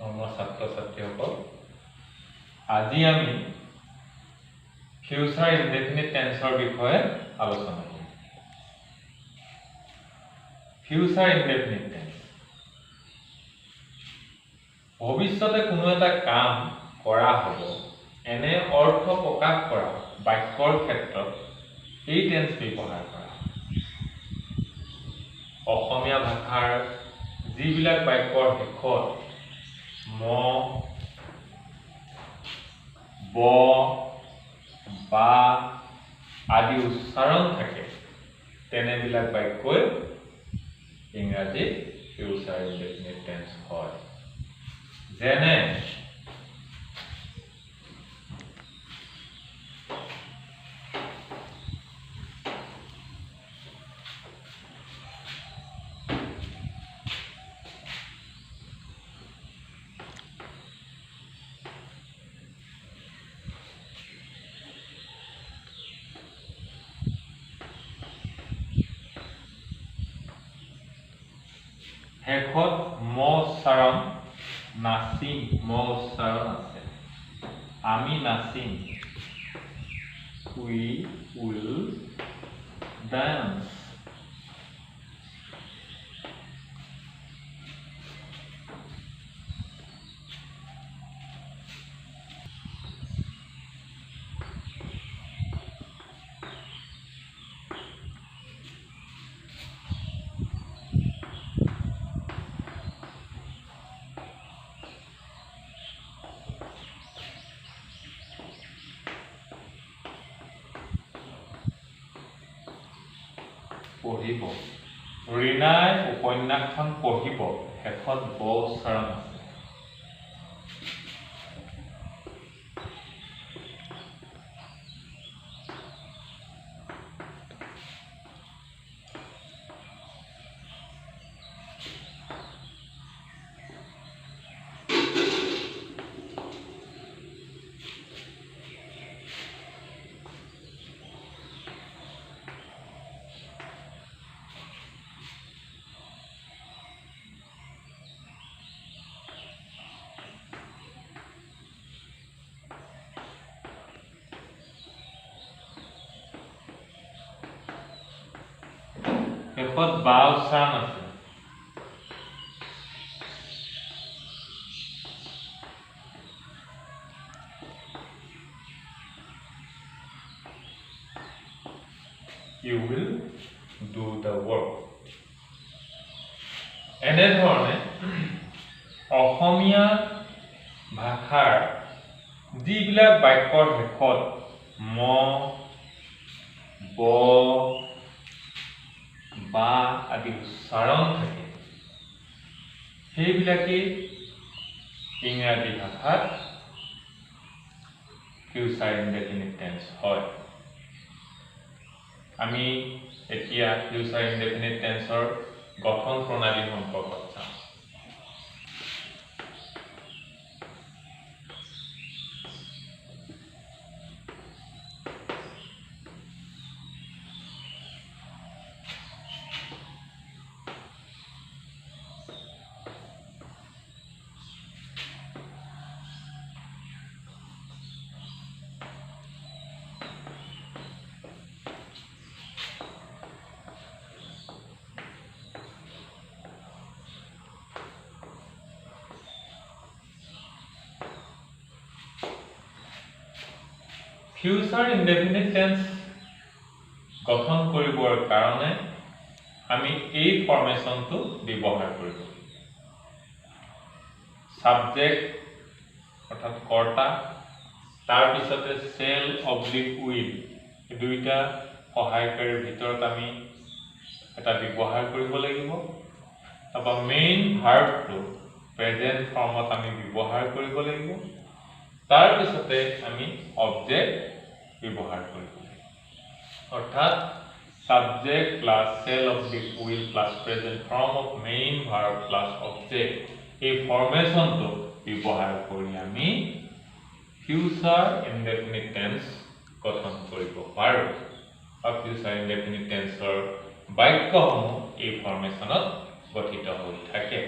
ছাত্ৰ ছাত্ৰীসকল আজি আমি ফিউচাৰ ইনডেফিনিট টেন্সৰ বিষয়ে আলোচনা কৰিম। ফিউচাৰ ইনডেফিনিট টেন্স ভৱিষ্যতে কোনো এটা কাম কৰা হ'ব এনে অৰ্থ প্ৰকাশ কৰা বাক্যৰ ক্ষেত্ৰত এই টেন্স ব্যৱহাৰ কৰা হয়। অসমীয়া ভাষাৰ যিবিলাক বাক্যৰ শেষত ম, ব, বা আদি উচ্চাৰণ থাকে তেনেবিলাক বাক্যই ইংৰাজীত ফিউচাৰ ইনডেফিনিট টেন্স হয়। যেনে শেষত ম উচ্চাৰণ নাচিম ম উচ্চাৰণ আছে। আমি নাচিম we will dance। পঢ়িব ৰীনাই উপন্যাসখন পঢ়িব শেষত ব উচ্চাৰণ আছে। শেষত বা উচ্চাৰণ আছে। You will do the work। এনেধৰণে অসমীয়া ভাষাৰ যিবিলাক বাক্যৰ শেষত ম, ব, বা আদি উচ্চাৰণ থাকে সেইবিলাকেই ইংৰাজী ভাষাত ফিউচাৰ ইনডেফিনিট টেন্স হয়। আমি এতিয়া ফিউচাৰ ইনডেফিনিট টেন্সৰ গঠন প্ৰণালী সম্পৰ্কত চাম। ফিউচাৰ ইনডেফিনিট টেন্স গঠন কৰিবৰ কাৰণে আমি এই ফৰ্মেশ্যনটো ব্যৱহাৰ কৰিব। সাবজেক্ট অৰ্থাৎ কৰ্তা, তাৰপিছতে চেল অবলিক উইল এই দুইটা সহায়কাৰীৰ ভিতৰত আমি এটা ব্যৱহাৰ কৰিব লাগিব। তাৰপৰা মেইন ভাৰ্বটো প্ৰেজেণ্ট ফৰ্মত আমি ব্যৱহাৰ কৰিব লাগিব। তাৰপিছতে আমি অবজেক্ট ব্যৱহাৰ কৰিব লাগিব। অৰ্থাৎ subject plus shall oblique will plus present form of main verb plus object এই ফৰ্মেশ্যনটো ব্যৱহাৰ কৰি আমি ফিউচাৰ ইনডেফিনিট টেন্স গঠন কৰিব পাৰোঁ। ফিউচাৰ ইনডেফিনিট টেন্সৰ বাক্যসমূহ এই ফৰ্মেশ্যনত গঠিত হৈ থাকে।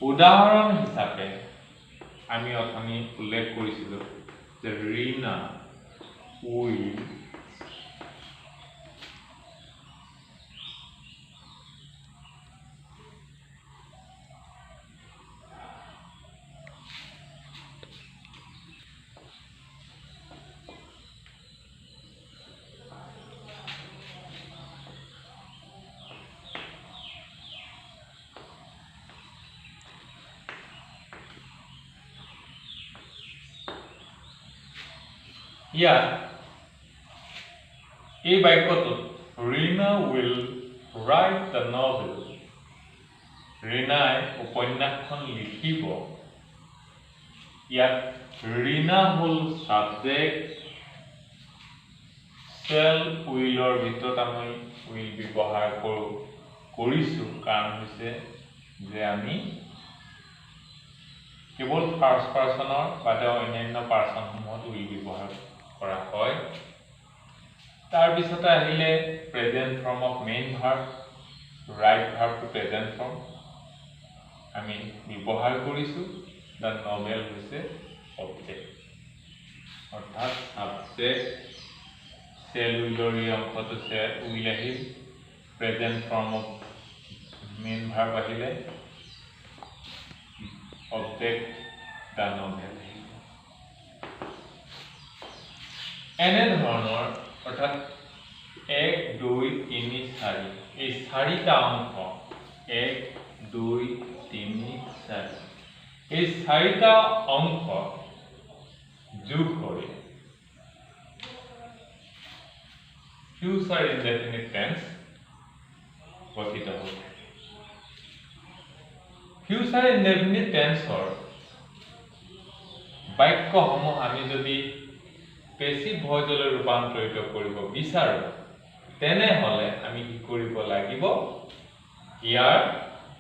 উদাহৰণ হিচাপে আমি অথনি উল্লেখ কৰিছিলোঁ যে ৰীনা উইল ইয়াত এই বাক্যটোত Rina will write the novel ৰীনাই উপন্যাসখন লিখিব ইয়াত ৰীনা হ'ল সাবজেক্ট চেল উইলৰ ভিতৰত আমি উইল ব্যৱহাৰ কৰিছোঁ কাৰণ হৈছে যে আমি কেৱল ফাৰ্ষ্ট পাৰ্চনৰ বাদে অন্যান্য পাৰ্চনসমূহত উইল ব্যৱহাৰ কৰা হয় তাৰ পিছতে আহিলে present form of main verb write verb to present form আমি ব্যৱহাৰ কৰিছোঁ দ্য নভেল হৈছে অবজেক্ট অৰ্থাৎ সাবজেক্ট চেল উইলৰ এই অংশটো উইল আহিল present form of main verb আহিলে অবজেক্ট দ্য নভেল এনে ধৰণৰ অৰ্থাৎ 1 2 3 4 এই চাৰিটা অংশ 1 2 3 4 এই চাৰিটা অংশ যোগ কৰি ফিউচাৰ ইনডেফিনিট টেন্স গঠিত হয় ফিউচাৰ ইনডেফিনিট টেন্সৰ বাক্যসমূহ আমি যদি পেসিভ ভয়েসলৈ ৰূপান্তৰিত কৰিব বিচাৰো তেনেহলে আমি কি কৰিব লাগিব ইয়াৰ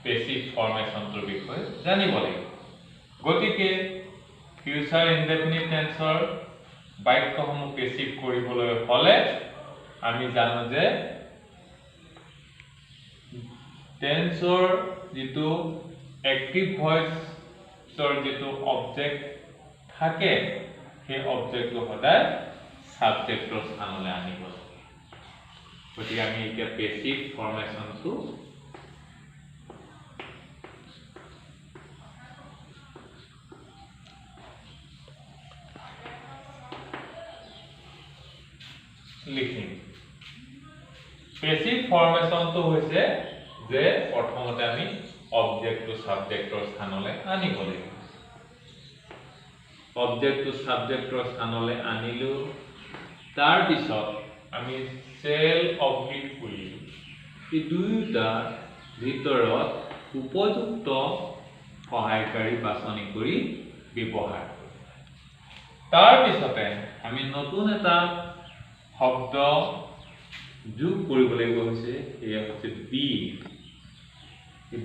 পেসিভ ফৰ্মেশনটোৰ বিষয়ে জানিব লাগিব গতিকে ফিউচাৰ ইনডেফিনিট টেন্সৰ বাক্যসমূহ পেসিভ কৰিবলৈ হলে আমি জানো যে টেন্সৰ যেটো এক্টিভ ভয়েসৰ যেটো অবজেক্ট থাকে সেই অবজেক্টটো সদায় সাবজেক্টৰ স্থানলৈ আনিব গতিকে আমি এতিয়া পেসিভ ফৰ্মেশনটো লিখিম পেসিভ ফৰ্মেশনটো হৈছে যে প্ৰথমতে আমি অবজেক্টটো সাবজেক্টৰ স্থানলৈ আনিব লাগিব অবজেক্টটো সাবজেক্টৰ স্থানলৈ আনিলো তাৰ পিছত আমি চেল অবজেক্ট উইল এই দুইটাৰ ভিতৰত উপযুক্ত সহায়কাৰী বাছনি কৰি ব্যৱহাৰ তাৰ পিছতে আমি নতুন এটা শব্দ যোগ কৰিব লাগিব হৈছে এয়া হৈছে বি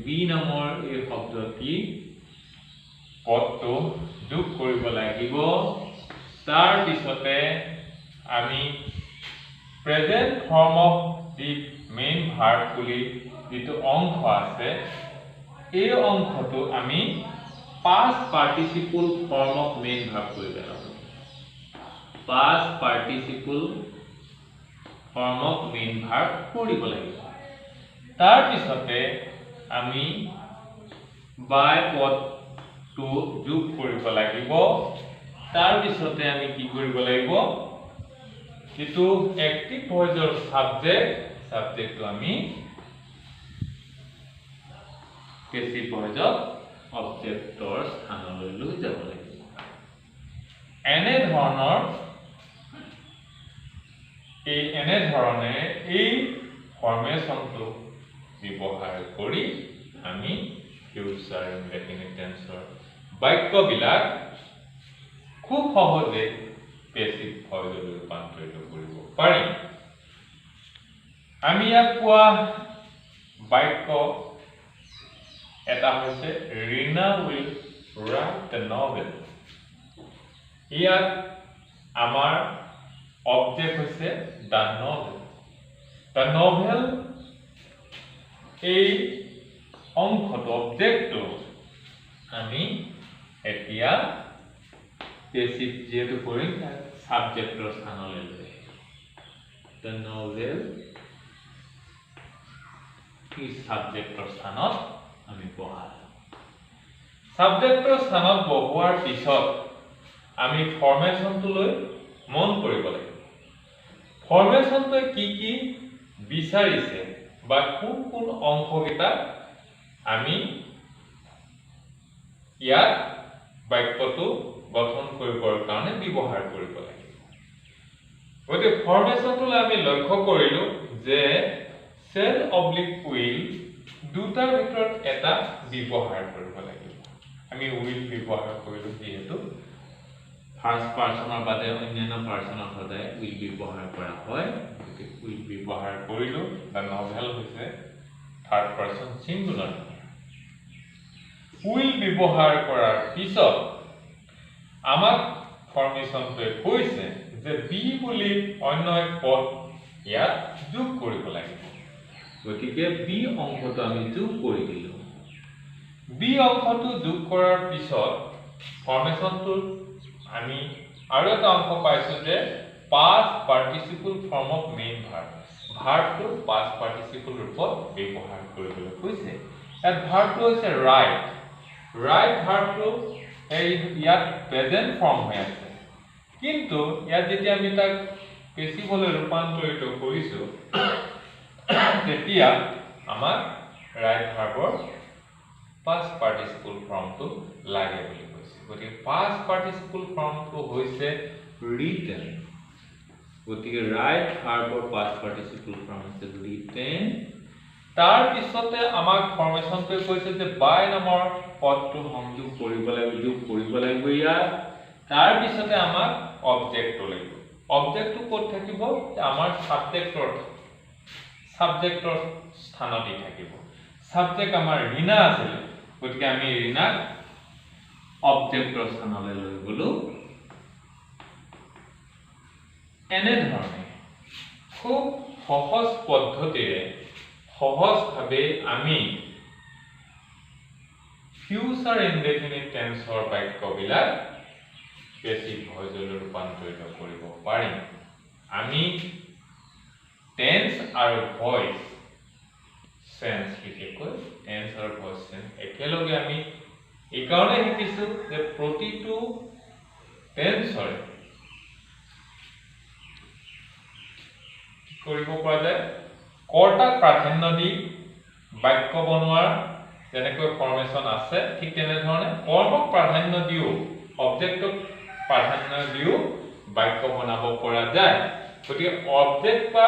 বি নামৰ এই শব্দটি পদটো যোগ কৰিব লাগিব তাৰ পিছতে আমি present form of the main verb বুলি যেটো অংশ আছে এই অংশটো আমি past participle form of main verb কৰি পেলাম past participle form of main verb কৰিব লাগিব তাৰ পিছতে আমি by পদ টু যোগ কৰিব লাগিব তাৰ পিছতে আমি কি কৰিব লাগিব যেটো এক্টিভ ভয়েসৰ সাবজেক্টটো আমি পেসিভ ভয়েসৰ অবজেক্টৰ স্থানলৈ লৈ যাব লাগিব এনে ধৰণে এই ফৰ্মেশনটো ব্যৱহাৰ কৰি আমি ফিউচাৰ ইনডেফিনিট টেন্সৰ বাক্যবিলাক খুব সহজে পেসিভ ভয়েসলৈ ৰূপান্তৰিত কৰিব পাৰি আমি ইয়াত পোৱা বাক্য এটা হৈছে Reena will write the novel ইয়াত আমাৰ অবজেক্ট হৈছে দ্য নভেল এই অংশটো অবজেক্টটো আমি এতিয়া পেসিভ যেহেতু কৰিম সাবজেক্টৰ স্থানলৈ লৈ the novel is সাবজেক্টৰ স্থানত আমি বহাম সাবজেক্টৰ স্থানত বহোৱাৰ পিছত আমি ফৰ্মেশনটো লৈ মন কৰিব লাগিব ফৰ্মেশনটো কি বিচাৰিছে বা কোন অংশকেইটা আমি ইয়াত বাক্যটো গঠন কৰিবৰ কাৰণে ব্যৱহাৰ কৰিব লাগিব গতিকে ফৰ্মেশনটো আমি লক্ষ্য কৰিলো যে সেল অবলিক উইল দুটাৰ ভিতৰত এটা ব্যৱহাৰ কৰিব লাগিব আমি উইল ব্যৱহাৰ কৰিলো যেহেতু ফাৰ্স্ট পাৰসনৰ বাদে অন্যান্য পাৰসনৰ সদায় উইল ব্যৱহাৰ কৰা হয় গতিকে উইল ব্যৱহাৰ কৰিলো দা নভেল হৈছে থাৰ্ড পাৰসন সিঙ্গুলাৰ উইল ব্যৱহাৰ কৰাৰ পিছত আমাক ফৰ্মেশনটোৱে কৈছে যে বি বুলি অন্য এক পদ ইয়াত যোগ কৰিব লাগিব গতিকে বি অংশটো আমি যোগ কৰি দিলো বি অংশটো যোগ কৰাৰ পিছত ফৰ্মেশনটো আমি আৰু এটা অংশ পাইছো যে past participle form of main verb ভাৰ্বটো past participle ৰূপত ব্যৱহাৰ কৰিবলৈ কৈছে ইয়াত ভাৰ্বটো হৈছে write ভাৰ্বটো এই ইয়াত প্ৰেজেন্ট ফৰ্ম হৈ আছে কিন্তু ইয়াত যেতিয়া আমি তাক পেসিভলৈ ৰূপান্তৰিত কৰিছো তেতিয়া আমাৰ write ভাৰ্বৰ past participle ফৰ্মটো লাগে বুলি কৈছে গতিকে past participle ফৰ্মটো হৈছে written গতিকে write ভাৰ্বৰ past participle ফৰ্ম হৈছে written তাৰ পিছতে আমাক ফৰ্মেশনটোৱে কৈছে যে বাই নামৰ পদটো সংযোগ কৰিব লাগিব ইয়াত তাৰ পিছতে আমাক অবজেক্টটো লাগিব অবজেক্টটো ক'ত থাকিব আমাৰ সাবজেক্টৰ স্থানতে থাকিব সাবজেক্ট আমাৰ ৰীনা আছিল গতিকে আমি ৰীনাক অবজেক্টৰ স্থানলৈ লৈ গলো এনে ধৰণে খুব সহজ পদ্ধতিৰে সহজভাৱে আমি ফিউচাৰ ইনডেফিনিট টেন্সৰ বাক্যবিলাক পেসিভ ভয়েসলৈ ৰূপান্তৰিত কৰিব পাৰিম আমি টেন্স আৰু ভয়েস সেন্স বিশেষকৈ টেন্স আৰু ভয়েস সেন্স একেলগে আমি এই কাৰণে শিকিছো যে প্ৰতিটো টেন্সৰ কৰিব পৰা যায় কৰ্তাক প্ৰাধান্য দি বাক্য বনোৱাৰ যেনেকৈ ফৰ্মেশন আছে ঠিক তেনে ধৰণে কৰ্মক প্ৰাধান্য দিও অবজেক্টক প্ৰাধান্য দিও বাক্য বনাব পৰা যায় গতিকে অবজেক্ট বা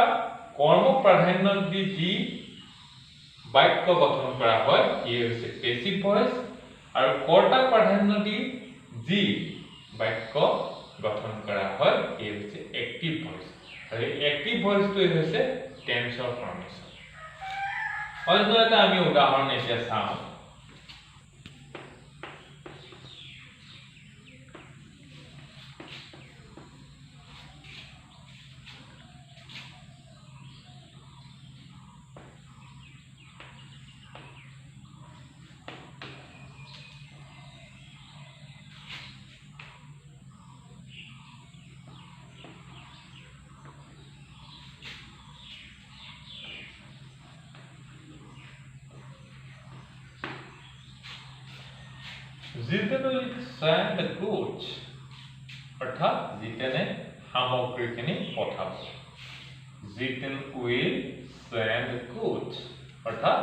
কৰ্মক প্ৰাধান্য দি যি বাক্য গঠন কৰা হয় ই হৈছে পেসিভ ভয়েস আৰু কৰ্তাক প্ৰাধান্য দি যি বাক্য গঠন কৰা হয় ই হৈছে এক্টিভ ভয়েস আৰু এক্টিভ ভয়েসটো হৈছে টেন্সৰ ফৰ্মেশন অন্য এটা আমি উদাহৰণ এতিয়া চাওঁ Jiten will send the goods অৰ্থাৎ জিতেনে সামগ্ৰীখিনি পঠাব Jiten will send the goods অৰ্থাৎ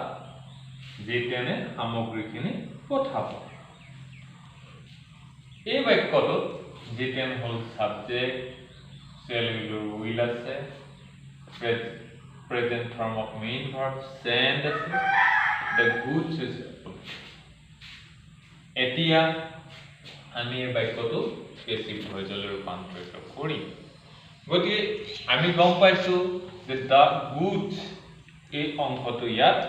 জিতেনে সামগ্ৰীখিনি পঠাব এই বাক্যটোত জিতেন হল সাবজেক্ট সেল উইল আছে present form of main verb send আছে দ্য গুডস ইজ এতিয়া আমি এই বাক্যটো পেসিভ ভয়েসলৈ ৰূপান্তৰিত কৰিম গতিকে আমি গম পাইছো যে দা গুডস এই অংশটো ইয়াত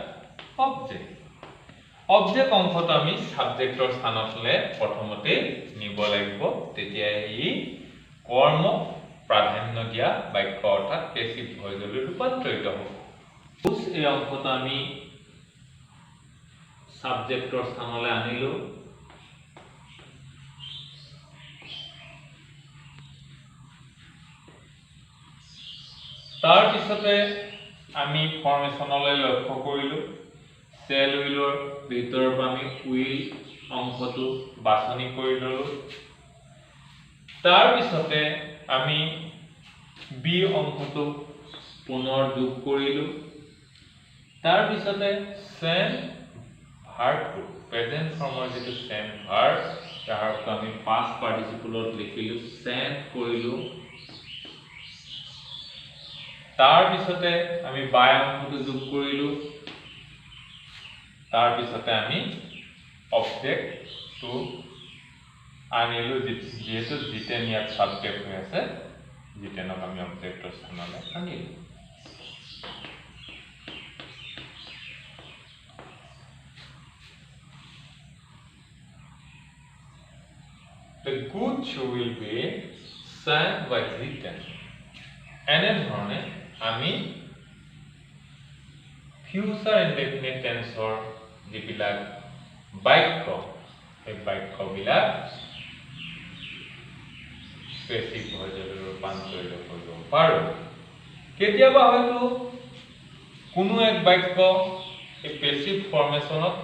অবজেক্ট অংশটো আমি সাবজেক্টৰ স্থানলৈ প্ৰথমতে নিব লাগিব তেতিয়া ই কৰ্ম প্ৰাধান্য দিয়া বাক্য অৰ্থাৎ পেসিভ ভয়েসলৈ ৰূপান্তৰিত হ'ব গুডস এই অংশটো আমি সাবজেক্টৰ স্থানলৈ আনিলো তাৰ পিছতে আমি ফৰ্মেশনলৈ লক্ষ্য কৰিলো সেল উইলৰ ভিতৰৰ পৰা আমি উইল অংশটো বাছনি কৰি ললো তাৰ পিছতে আমি বি অংশটো পুনৰ যোগ কৰিলো তাৰ পিছতে সেম ভাৰ্বটো প্ৰেজেন্ট ফৰ্মৰ যেটো সেম ভাৰ্ব তাহাৰটো আমি পাষ্ট পাৰ্টিসিপলত লিখিলো সেন্ট কৰিলো তাৰ পিছতে আমি বাই অংশটো যোগ কৰিলো তাৰ পিছতে আমি অবজেক্টটো আনিলো যেহেতু জিটেন ইয়াত সাবজেক্ট হৈ আছে জিটেনক আমি অবজেক্টৰ স্থানলৈ আনিলো The goods will be sent by written. এনে ধৰণে আমি future indefinite tenseৰ যিবিলাক বাক্য এই বাক্যবিলাক পেছিভ ভয়েসলৈ ৰূপান্তৰিত কৰিব পাৰো কেতিয়াবা হয়তো কোনো এক বাক্য এই পেছিভ ফৰ্মেশনত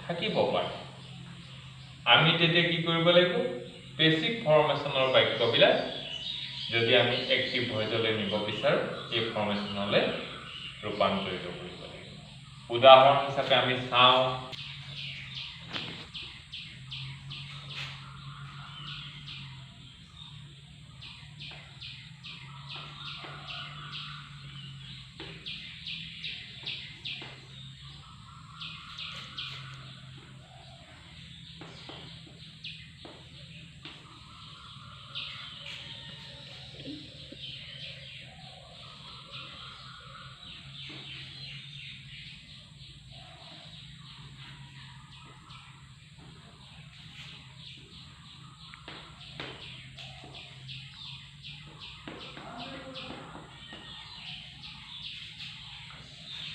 থাকিব পাৰে আমি তেতিয়া কি কৰিব লাগিব পেছিভ ফৰ্মেশনৰ বাক্যবিলাক যদি আমি এক্টিভ ভয়েসলৈ নিব বিচাৰো এই ফৰ্মেশনলৈ ৰূপান্তৰিত কৰিব লাগিব উদাহৰণ হিচাপে আমি চাওঁ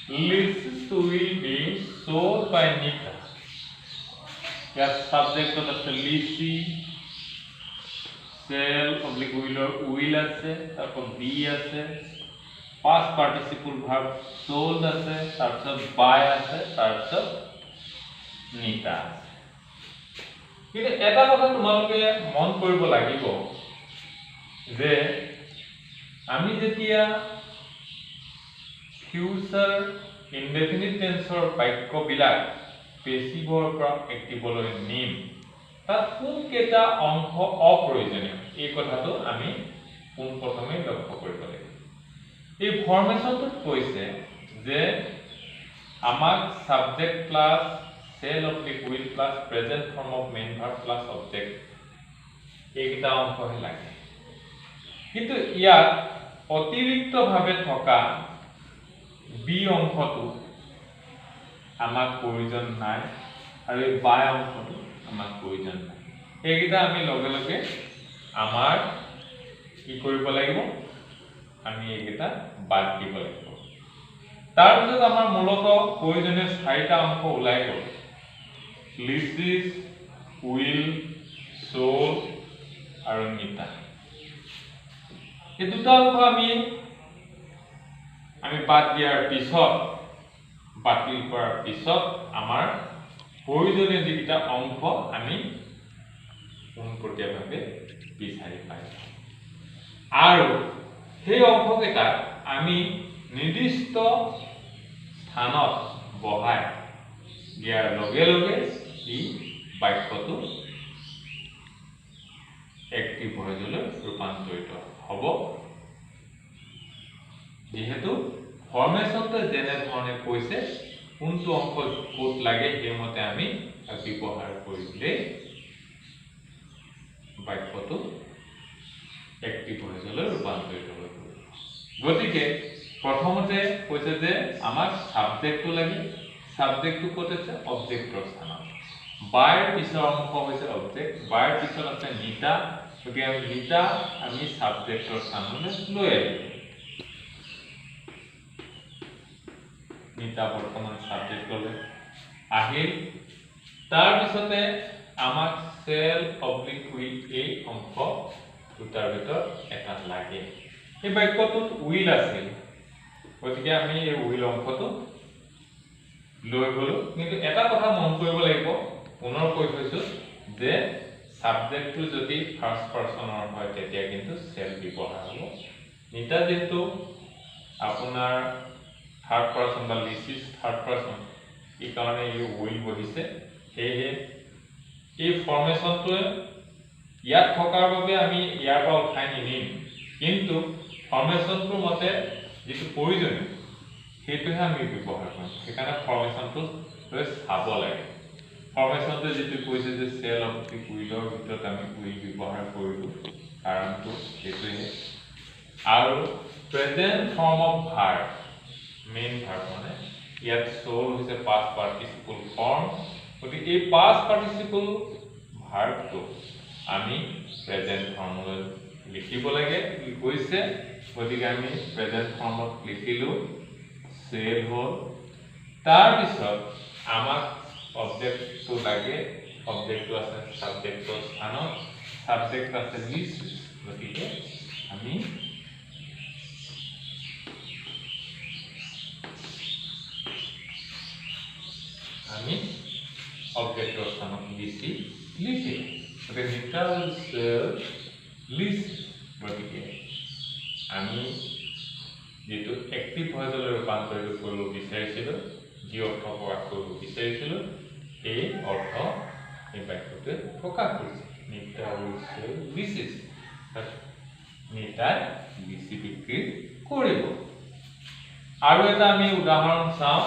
Lysis will be sold by Nita. Yes, subject of the Lysi, cell oblique will আছে তারপর be আছে past participle verb sold আছে তারপর by আছে তারপর Nita আছে কিন্তু এটা কথা তোমালোকে মন কৰিব লাগিব যে আমি যেতিয়া future indefinite tenseৰ বাক্যবিলাক পেছিভৰ পৰা এক্টিভলৈ নিম তাত কোন কেটা অংশ অপ্ৰয়োজনীয় এই কথাটো আমি কোন প্ৰথমে লক্ষ্য কৰিব লাগিব এই ফৰ্মেশনটো কৈছে যে আমাক subject plus shall of the will plus present form of main verb plus object এইটা অংশহে লাগে কিন্তু ইয়াত অতিৰিক্তভাৱে থকা বি অংশটো আমাক প্ৰয়োজন নাই আৰু এই বাই অংশটো আমাক প্ৰয়োজন নাই এইটা আমি লগে লগে আমাৰ কি কৰিব লাগিব আমি এইটা বাদ দিব লাগিব তাৰ পিছত আমাৰ মূলত প্ৰয়োজনীয় চাৰিটা অংশ ওলাই গ'ল লিছিস উইল সোল আৰু নিতা এই দুটা অংশ আমি বাদ দিয়াৰ পিছত বাতিল কৰাৰ পিছত আমাৰ প্ৰয়োজনীয় যিটা অংশ আমি পোনপটীয়াভাৱে বিচাৰি পাইছো আৰু সেই অংশকেইটা আমি নিৰ্দিষ্ট স্থানত বহাই দিয়াৰ লগে লগে ই বাক্যটো এক্টিভ ভয়েসলৈ ৰূপান্তৰিত হ'ব যেহেতু ফৰ্মেশনটো যেনে ধৰণে কৈছে কোনটো অংশ কোট লাগে সেইমতে আমি ব্যৱহাৰ কৰিলে বাক্যটো এক্টিভ ভয়েসলৈ ৰূপান্তৰিত হ'ব গতিকে প্ৰথমতে কৈছে যে আমাক সাবজেক্টটো লাগে সাবজেক্টটো ক'ত আছে অবজেক্টৰ স্থানত বাইৰ পিছৰ অংশ হৈছে অবজেক্ট বাইৰ পিছত আছে নিতা গতিকে আমি নিতা আমি সাবজেক্টৰ স্থানলৈ লৈ আহিম নিতা বৰ্তমান সাবজেক্টলৈ আহিল তাৰ পিছতে আমাক সেল অবলিক উইল এই অংশ দুটাৰ ভিতৰত এটা লাগে এই বাক্যটোত উইল আছিল গতিকে আমি এই উইল অংশটো লৈ গলো কিন্তু এটা কথা মন কৰিব লাগিব পুনৰ কৈ থৈছো যে সাবজেক্টটো যদি ফাৰ্স্ট পাৰসনৰ হয় তেতিয়া কিন্তু সেল ব্যৱহাৰ হ'ব নিতা যেটো আপোনাৰ থাৰ্ড পাৰসন বা লিসিস থাৰ্ড পাৰসন এই কাৰণে এই উইল বহিছে সেয়ে এই ফৰ্মেশনটো ইয়াত থকাৰ বাবে আমি ইয়াৰ পৰা উঠাই নিনিম কিন্তু ফৰ্মেশনটোৰ মতে যেটো প্ৰয়োজনীয় সেইটোহে আমি ব্যৱহাৰ কৰিম সেইকাৰণে ফৰ্মেশনটো চাব লাগে ফৰ্মেশনটো যেটো কৈছে যে সেল অফ দি উইলৰ ভিতৰত আমি উইল ব্যৱহাৰ কৰিলো কাৰণটো সেইটোহে আৰু present form of verb main verb মানে ইয়াত সোল হৈছে পাস্ট পাৰ্টিসিপল ফৰ্ম গতিকে এই পাস্ট পাৰ্টিসিপল ভাৰ্বটো আমি প্ৰেজেন্ট ফৰ্মলৈ লিখিব লাগে কি কৈছে গতিকে আমি প্ৰেজেন্ট ফৰ্মত লিখিলো সেল হল তাৰ পিছত আমাক অবজেক্টটো লাগে অবজেক্টটো আছে সাবজেক্টৰ স্থানত সাবজেক্ট আছে লিস্ট গতিকে আমি অবজেক্টৰ স্থানত লিখি লিখি গতিকে নিউট্ৰাল সেল লিস্ট গতিকে আমি যেটো এক্টিভ ভয়েসলৈ ৰূপান্তৰিত কৰিব বিচাৰিছিলো যি অৰ্থ প্ৰকাশ কৰিব বিচাৰিছিলো এই অৰ্থ এই বাক্যতে প্ৰকাশ কৰিছে নিউট্ৰাল সেল লিস্ট নিউট্ৰাল লিস্ট বিক্ৰী কৰিব আৰু এটা আমি উদাহৰণ চাওঁ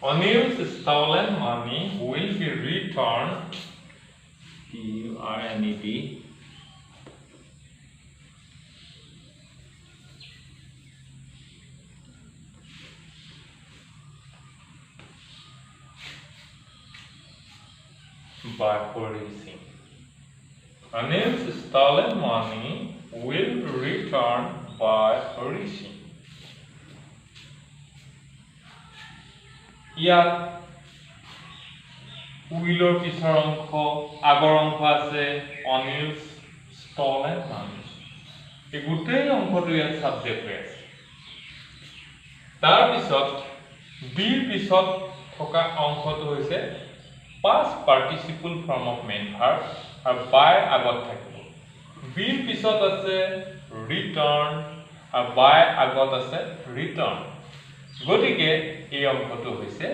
Anil's stolen money will be returned TURNED by Hari Singh. Anil's stolen money will be returned by Hari Singh. ইয়াত উইলৰ পিছৰ অংশ আগৰ অংশ আছে অনিল's stolen money এই গোটেই অংশটো ইয়াত সাবজেক্ট হৈ আছে তাৰ পিছত বিৰ পিছত থকা অংশটো হৈছে past participle form of main verb আৰু by আগত থাকিব বিৰ পিছত আছে return আৰু by আগত আছে return গতিকে এই অংশটো হৈছে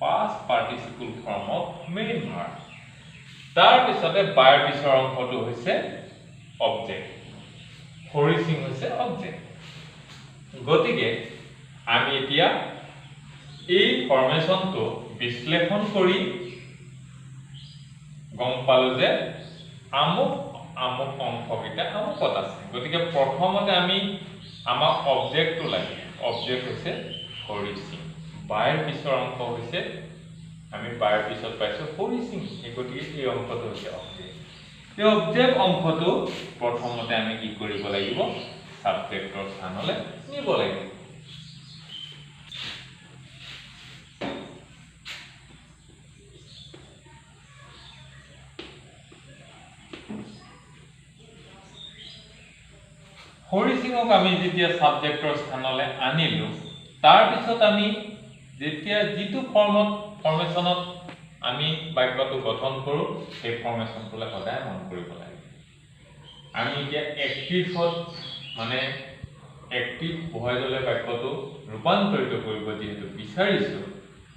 past participle form of main verb তাৰ পিছতে by পিছৰ অংশটো হৈছে object Hari Singh হৈছে object গতিকে আমি এতিয়া এই ফৰ্মেশনটো বিশ্লেষণ কৰি গম পালো যে আমুক আমুক অংশকেইটা আমুকত আছে গতিকে প্ৰথমতে আমি আমাক অবজেক্টটো লাগে অবজেক্ট হৈছে Hari Singh বাইৰ পিছৰ অংশ হৈছে আমি বাইৰ পিছত পাইছো Hari Singh এই গতিকে এই অংশটো হৈছে অবজেক্ট এই অবজেক্ট অংশটো প্ৰথমতে আমি কি কৰিব লাগিব সাবজেক্টৰ স্থানলৈ নিব লাগিব Hari Singhক আমি যেতিয়া সাবজেক্টৰ স্থানলৈ আনিলো তাৰ পিছত আমি যেতিয়া যিটো ফৰ্মেশনত আমি বাক্যটো গঠন কৰো এই ফৰ্মেশনটোলে সদায় মন কৰিব লাগে আমি এতিয়া এক্টিভত মানে এক্টিভ ভয়েসলৈ বাক্যটো ৰূপান্তৰিত কৰিব যেহেতু বিচাৰিছো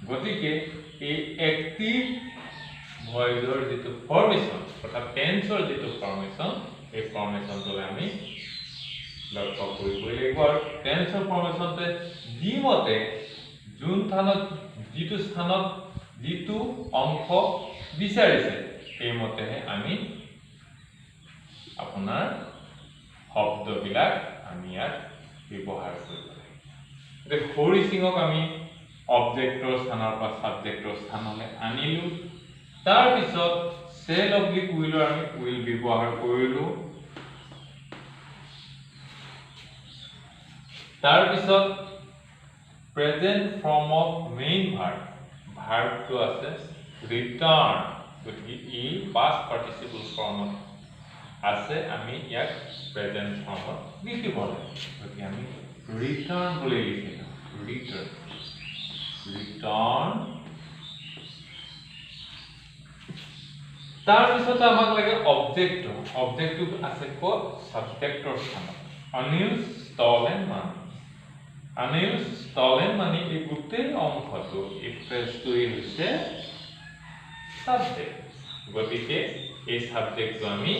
গতিকে এই এক্টিভ ভয়েসৰ যেটো ফৰ্মেশন অৰ্থাৎ টেন্সৰ যেটো ফৰ্মেশন এই ফৰ্মেশনটোলে আমি লক্ষ্য কৰিব লাগিব আৰু টেন্সৰ ফৰ্মেশনতে যিমতে যোন স্থানত যিটো স্থানত যিটো অংশ বিচাৰিছে সেইমতেহে আমি আপোনাৰ শব্দবিলাক আমি ইয়াত ব্যৱহাৰ কৰিব লাগিব। এতিয়া হৰিচিঙক আমি অবজেক্টৰ স্থানৰ পৰা সাবজেক্টৰ স্থানলৈ আনিলো। তাৰ পিছত সেল অব্লিক উইলৰ আমি উইল ব্যৱহাৰ কৰিলো। তাৰ পিছত প্ৰেজেন্ট ফৰ্ম অফ মেইন ভাৰ্বটো আছে ৰিটাৰ্ন, গতিকে ই পাষ্ট পাৰ্টিচিপল ফৰ্মত আছে, আমি ইয়াক প্ৰেজেন্ট ফৰ্মত লিখিব লাগে। গতিকে আমি ৰিটাৰ্ন বুলি লিখিলো, ৰিটাৰ্ন। তাৰ পিছত আমাক লাগে অবজেক্ট। অবজেক্টটো আছে ক'ত? সাবজেক্টৰ স্থানত। অনিল ষ্টলেন মানি। অনিল ষ্টলেন মানি এই গোটেই অংশটো এই ফ্ৰেজটোই হৈছে সাবজেক্ট। গতিকে এই সাবজেক্টটো আমি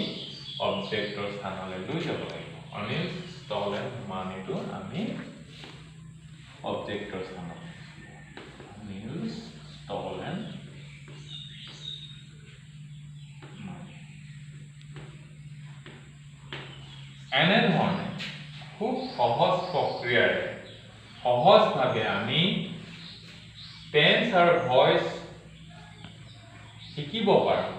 অবজেক্টৰ স্থানলৈ লৈ যাব লাগিব। অনিল ষ্টলেন মানিটো আমি অবজেক্টৰ স্থানত, অনিল ষ্টলেন মানি। এনেধৰণে খুব সহজ প্ৰক্ৰিয়াৰে সহজভাৱে আমি টেন্স আৰু ভইচ শিকিব পাৰোঁ।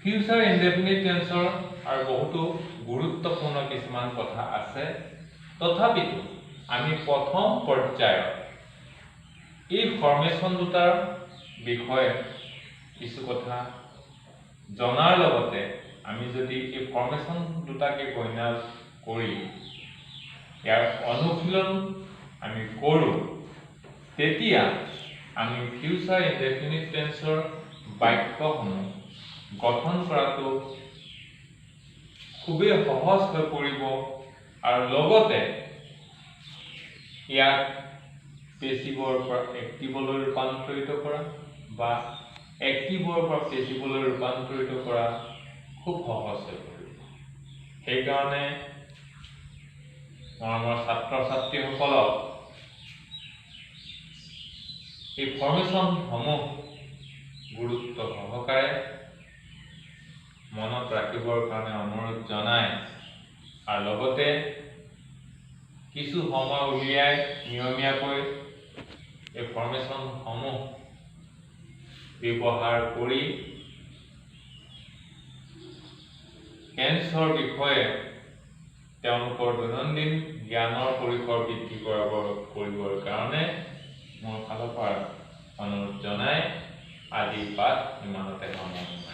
ফিউচাৰ ইনডেফিনিট টেন্সৰ আৰু বহুতো গুৰুত্বপূৰ্ণ কিছুমান কথা আছে। তথাপিতো আমি প্ৰথম পৰ্যায়ত এই ফৰ্মেশ্যন দুটাৰ বিষয়ে কিছু কথা জনাৰ লগতে আমি যদি এই ফৰ্মেশ্যন দুটাকে গণ্য কৰি ইয়াৰ অনুশীলন আমি কৰোঁ, তেতিয়া আমি ফিউচাৰ ইনডেফিনিট টেন্সৰ বাক্যসমূহ গঠন কৰাটো খুবেই সহজ হৈ পৰিব আৰু লগতে ইয়াক পেছিভৰ পৰা এক্টিভলৈ ৰূপান্তৰিত কৰা বা এক্টিভৰ পৰা পেছিভলৈ ৰূপান্তৰিত কৰা খুব সহজ হৈ পৰিব। সেইকাৰণে মৰমৰ ছাত্ৰ ছাত্ৰীসকলক এই ফৰ্মেশ্যনসমূহ গুৰুত্ব সহকাৰে মনত ৰাখিবৰ কাৰণে অনুৰোধ জনাই আৰু লগতে কিছু সময় উলিয়াই নিয়মীয়াকৈ এই ফৰ্মেশ্যনসমূহ ব্যৱহাৰ কৰি টেন্সৰ বিষয়ে তেওঁলোকৰ দৈনন্দিন জ্ঞানৰ পৰিসৰ বৃদ্ধি কৰিবৰ কাৰণে মোৰ ফালৰ পৰা অনুৰোধ জনাই আজি পাঠ ইমানতে সামৰণি।